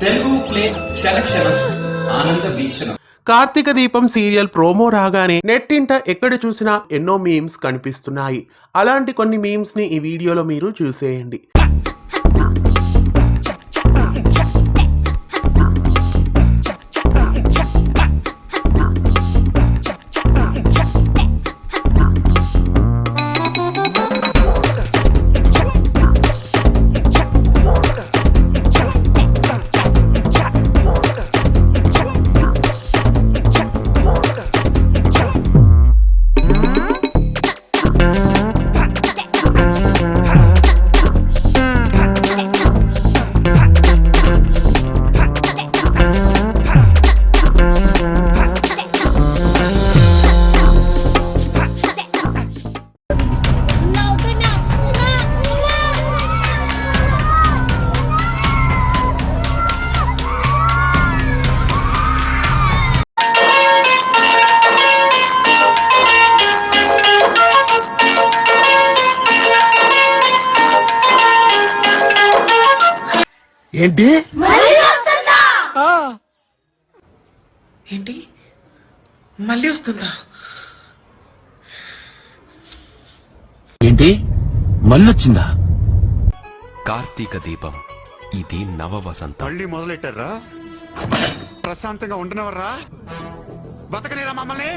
Telugu flame క్షణక్షణం ఆనంద వీక్షణం. కార్తీక దీపం serial promo రాగానే నెట్టింట ఎక్కడ చూసినా ఎన్నో మీమ్స్ కనిపిస్తున్నాయి. అలాంటి కొన్ని మీమ్స్ ని ఈ వీడియోలో మీరు చూసేయండి. ఏంటి ఏంటి మళ్ళీ వస్తుందా? ఏంటి మళ్ళొచ్చిందా? కార్తీక దీపం ఇది నవ వసంతం. మళ్ళీ మొదలెట్టారా? ప్రశాంతంగా ఉండనవర్రా? బతకనేరా మమ్మల్ని?